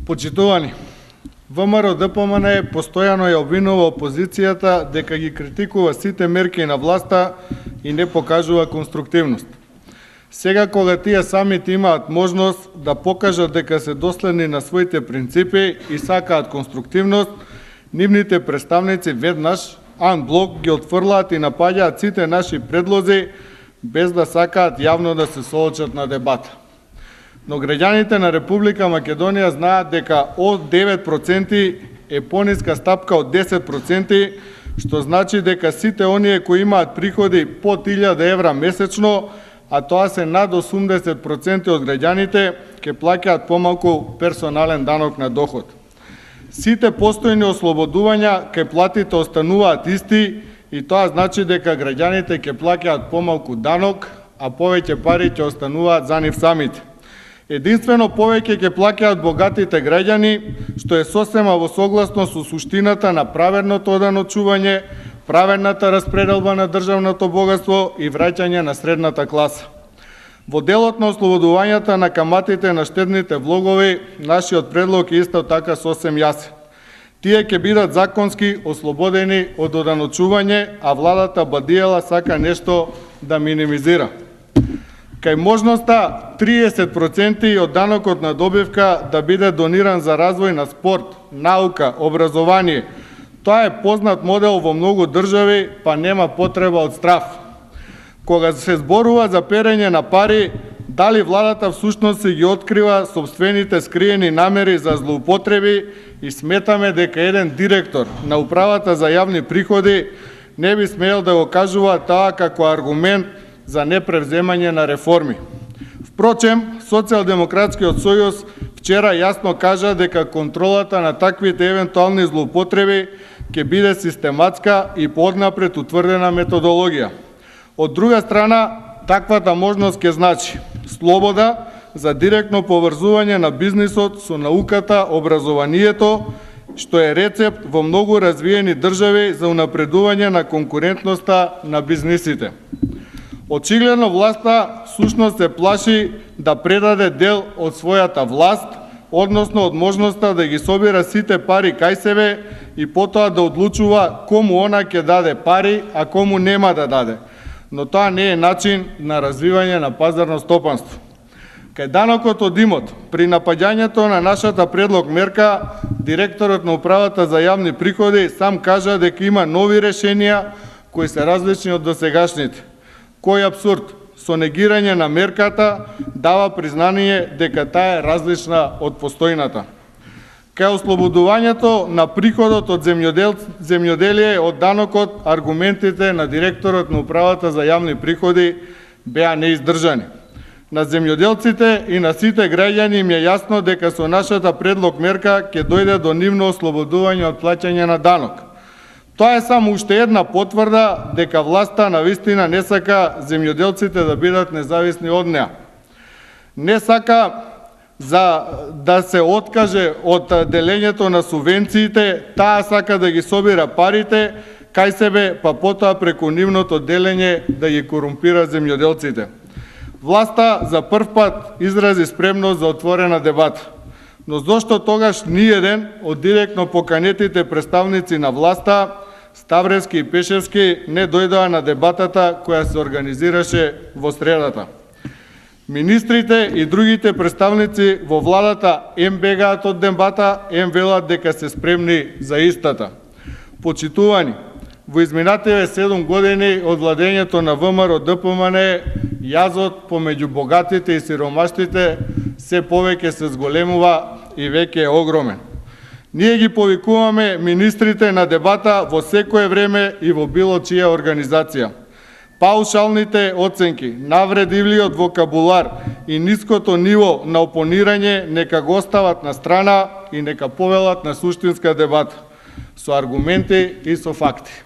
Почитувани, ВМРО-ДПМН постојано ја обвинува опозицијата дека ги критикува сите мерки на власта и не покажува конструктивност. Сега кога тие самите имаат можност да покажат дека се доследни на своите принципи и сакаат конструктивност, нивните представници веднаш анблок ги отфрлаат и напаѓаат сите наши предлози без да сакаат јавно да се соочат на дебата. Но граѓаните на Република Македонија знаат дека од 9% е пониска стапка од 10%, што значи дека сите оние кои имаат приходи под 1000 евра месечно, а тоа се над 80% од граѓаните, ќе плаќаат помалку персонален данок на доход. Сите постојни ослободувања кај платите остануваат исти и тоа значи дека граѓаните ќе плаќаат помалку данок, а повеќе пари ќе остануваат за нив самите. Единствено повеќе ќе плаќаат богатите граѓани, што е сосема во согласно со суштината на праведното оданочување, праведната распределба на државното богатство и враќање на средната класа. Во делот на ослободувањата на каматите на штедните влогови, нашиот предлог е исто така сосем јасен. Тие ќе бидат законски ослободени од оданочување, а владата Бадијела сака нешто да минимизира. Кај можноста 30% од данокот на добивка да биде дониран за развој на спорт, наука, образование. Тоа е познат модел во многу држави, па нема потреба од страф. Кога се зборува за перење на пари, дали владата всушност си ги открива собствените скриени намери за злоупотреби и сметаме дека еден директор на управата за јавни приходи не би смеел да го кажува тоа како аргумент за непревземање на реформи. Впрочем, Социјалдемократскиот сојуз вчера јасно кажа дека контролата на таквите евентуални злоупотреби ќе биде систематска и пооднапред утврдена методологија. Од друга страна, таквата можност ќе значи слобода за директно поврзување на бизнисот со науката, образованието, што е рецепт во многу развиени држави за унапредување на конкурентноста на бизнисите. Очигледно власта всушност се плаши да предаде дел од својата власт, односно од можноста да ги собира сите пари кај себе и потоа да одлучува кому она ќе даде пари, а кому нема да даде. Но тоа не е начин на развивање на пазарно стопанство. Кај данокот од имот, при напаѓањето на нашата предлог мерка, директорот на управата за јавни приходи сам кажа дека има нови решенија кои се различни од досегашните. Кој абсурд, со негирање на мерката дава признание дека таа е различна од постојната. Кај ослободувањето на приходот од земјоделие од данокот, аргументите на директорот на управата за јавни приходи беа неиздржани. На земјоделците и на сите граѓани им е јасно дека со нашата предлог мерка ќе дојде до нивно ослободување од плаќање на данок. Тоа е само уште една потврда дека власта навистина не сака земјоделците да бидат независни од неа. Не сака за да се откаже од делењето на субвенциите, таа сака да ги собира парите кај себе, па потоа преку нивното делење да ги корумпира земјоделците. Власта за прв пат изрази спремност за отворена дебата. Но зошто тогаш ниеден од директно поканетите представници на власта, Ставревски и Пешевски, не дојдоа на дебатата која се организираше во средата? Министрите и другите представници во владата ем бегаат од дебата, ем велат дека се спремни за истата. Почитувани, во изминативе 7 години од владењето на ВМРО-ДПМН, јазот помеѓу богатите и сиромаштите се повеќе се зголемува и веќе е огромен. Ние ги повикуваме министрите на дебата во секое време и во било чија организација. Паушалните оценки, навредивлиот вокабулар и ниското ниво на опонирање нека го остават на страна и нека повелат на суштинска дебата, со аргументи и со факти.